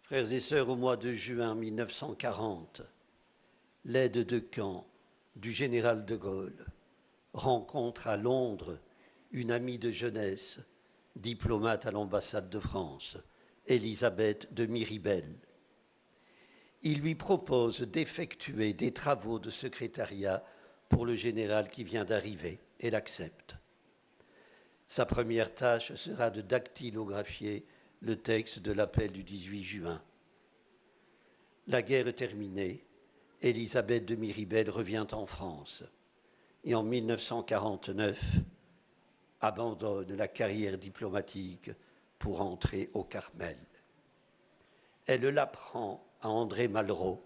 Frères et sœurs, au mois de juin 1940, l'aide de camp du général de Gaulle rencontre à Londres une amie de jeunesse, diplomate à l'ambassade de France, Élisabeth de Miribel. Il lui propose d'effectuer des travaux de secrétariat pour le général qui vient d'arriver. Elle accepte. Sa première tâche sera de dactylographier le texte de l'appel du 18 juin. La guerre terminée, Élisabeth de Miribel revient en France et en 1949 abandonne la carrière diplomatique pour entrer au Carmel. Elle l'apprend à André Malraux,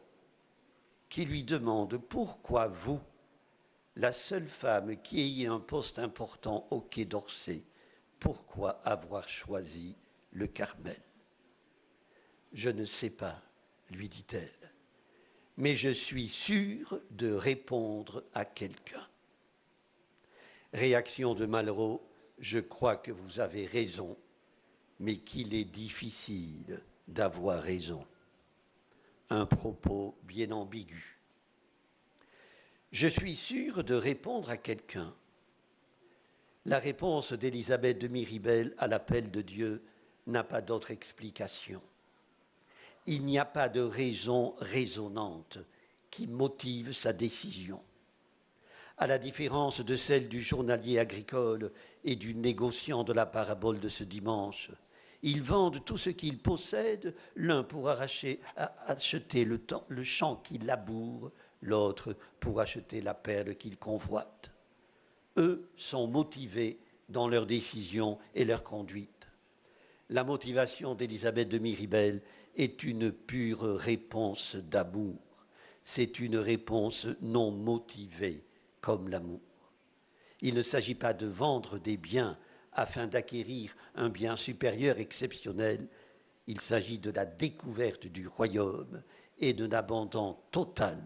qui lui demande pourquoi vous, la seule femme qui ayez un poste important au Quai d'Orsay, pourquoi avoir choisi le Carmel? Je ne sais pas, lui dit-elle, mais je suis sûre de répondre à quelqu'un. Réaction de Malraux, je crois que vous avez raison, mais qu'il est difficile d'avoir raison. Un propos bien ambigu. Je suis sûre de répondre à quelqu'un. La réponse d'Élisabeth de Miribel à l'appel de Dieu n'a pas d'autre explication. Il n'y a pas de raison raisonnante qui motive sa décision. À la différence de celle du journalier agricole et du négociant de la parabole de ce dimanche, ils vendent tout ce qu'ils possèdent, l'un pour acheter le champ qu'ils labourent, l'autre pour acheter la perle qu'ils convoitent. Eux sont motivés dans leurs décisions et leur conduite. La motivation d'Élisabeth de Miribel est une pure réponse d'amour. C'est une réponse non motivée comme l'amour. Il ne s'agit pas de vendre des biens afin d'acquérir un bien supérieur exceptionnel. Il s'agit de la découverte du royaume et d'un abandon total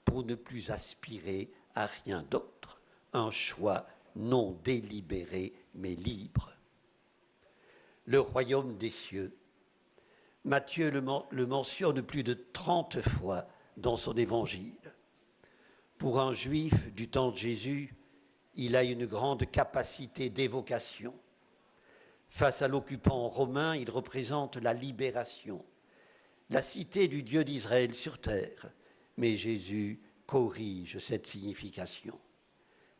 pour ne plus aspirer à rien d'autre. Un choix non délibéré mais libre. Le royaume des cieux. Matthieu le mentionne plus de 30 fois dans son évangile. Pour un juif du temps de Jésus, il a une grande capacité d'évocation. Face à l'occupant romain, il représente la libération, la cité du Dieu d'Israël sur terre. Mais Jésus corrige cette signification.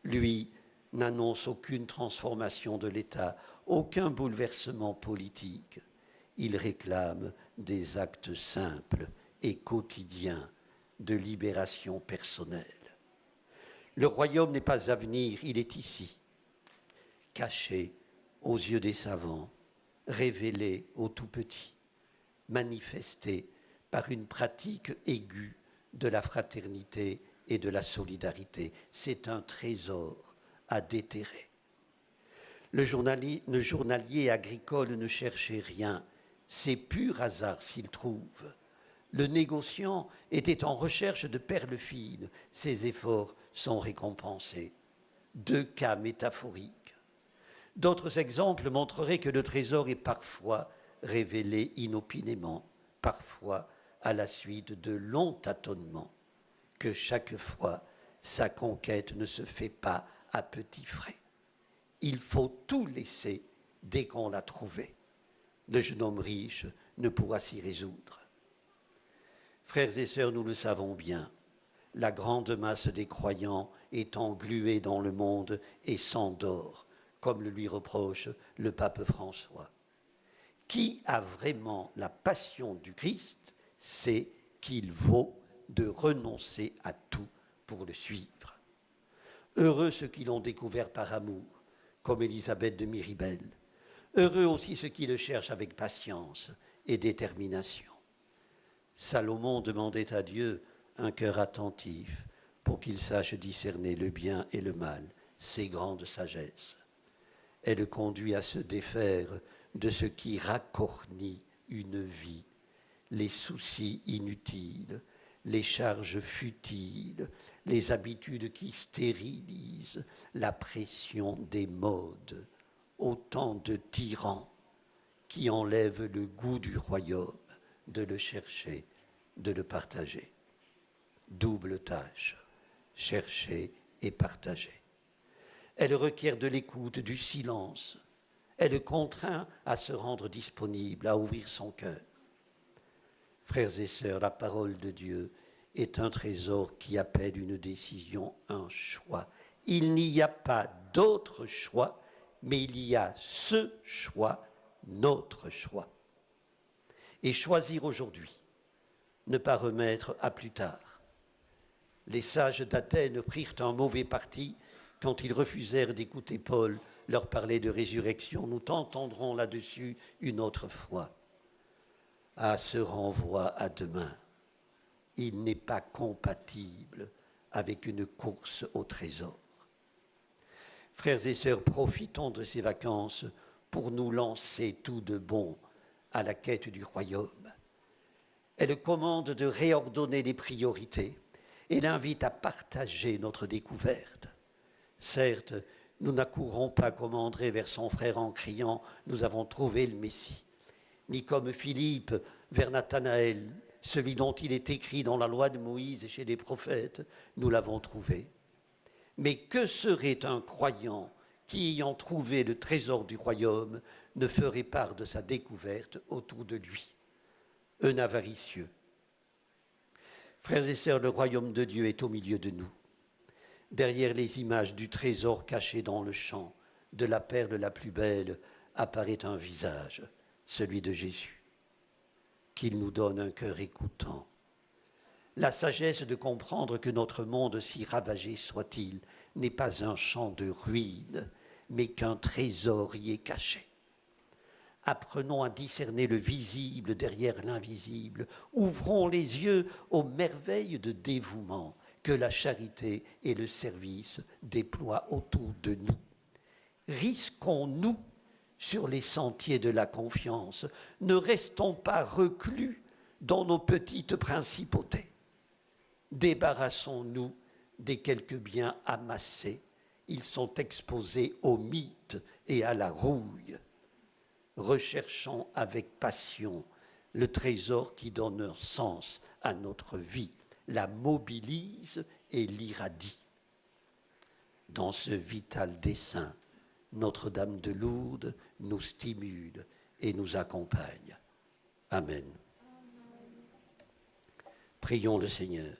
Lui n'annonce aucune transformation de l'État, aucun bouleversement politique. Il réclame des actes simples et quotidiens de libération personnelle. Le royaume n'est pas à venir, il est ici, caché aux yeux des savants, révélé aux tout-petits, manifesté par une pratique aiguë de la fraternité et de la solidarité. C'est un trésor à déterrer. Le journalier agricole ne cherchait rien, c'est pur hasard s'il trouve. Le négociant était en recherche de perles fines, ses efforts sont récompensés. Deux cas métaphoriques. D'autres exemples montreraient que le trésor est parfois révélé inopinément, parfois à la suite de longs tâtonnements, que chaque fois sa conquête ne se fait pas à petits frais. Il faut tout laisser dès qu'on l'a trouvé. Le jeune homme riche ne pourra s'y résoudre. Frères et sœurs, nous le savons bien, la grande masse des croyants est engluée dans le monde et s'endort, comme le lui reproche le pape François. Qui a vraiment la passion du Christ, c'est qu'il vaut de renoncer à tout pour le suivre. Heureux ceux qui l'ont découvert par amour, comme Élisabeth de Miribel. Heureux aussi ceux qui le cherchent avec patience et détermination. Salomon demandait à Dieu un cœur attentif pour qu'il sache discerner le bien et le mal, c'est grande sagesse. Elle conduit à se défaire de ce qui racornit une vie, les soucis inutiles, les charges futiles, les habitudes qui stérilisent, la pression des modes, autant de tyrans qui enlèvent le goût du royaume, de le chercher, de le partager. Double tâche, chercher et partager. Elle requiert de l'écoute, du silence. Elle contraint à se rendre disponible, à ouvrir son cœur. Frères et sœurs, la parole de Dieu est un trésor qui appelle une décision, un choix. Il n'y a pas d'autre choix, mais il y a ce choix, notre choix. Et choisir aujourd'hui, ne pas remettre à plus tard. Les sages d'Athènes prirent un mauvais parti quand ils refusèrent d'écouter Paul leur parler de résurrection. Nous t'entendrons là-dessus une autre fois. À ce renvoi à demain, il n'est pas compatible avec une course au trésor. Frères et sœurs, profitons de ces vacances pour nous lancer tout de bon à la quête du royaume. Elle commande de réordonner les priorités et l'invite à partager notre découverte. Certes, nous n'accourrons pas comme André vers son frère en criant « Nous avons trouvé le Messie », ni comme Philippe vers Nathanaël, celui dont il est écrit dans la loi de Moïse et chez les prophètes, nous l'avons trouvé. Mais que serait un croyant qui, ayant trouvé le trésor du royaume, ne ferait part de sa découverte autour de lui? Un avaricieux. Frères et sœurs, le royaume de Dieu est au milieu de nous. Derrière les images du trésor caché dans le champ, de la perle la plus belle, apparaît un visage, celui de Jésus. Qu'il nous donne un cœur écoutant. La sagesse de comprendre que notre monde, si ravagé soit-il, n'est pas un champ de ruines, mais qu'un trésor y est caché. Apprenons à discerner le visible derrière l'invisible. Ouvrons les yeux aux merveilles de dévouement que la charité et le service déploient autour de nous. Risquons-nous sur les sentiers de la confiance. Ne restons pas reclus dans nos petites principautés. Débarrassons-nous des quelques biens amassés. Ils sont exposés au mythe et à la rouille. Recherchons avec passion le trésor qui donne un sens à notre vie, la mobilise et l'irradie. Dans ce vital dessein, Notre-Dame de Lourdes nous stimule et nous accompagne. Amen. Prions le Seigneur.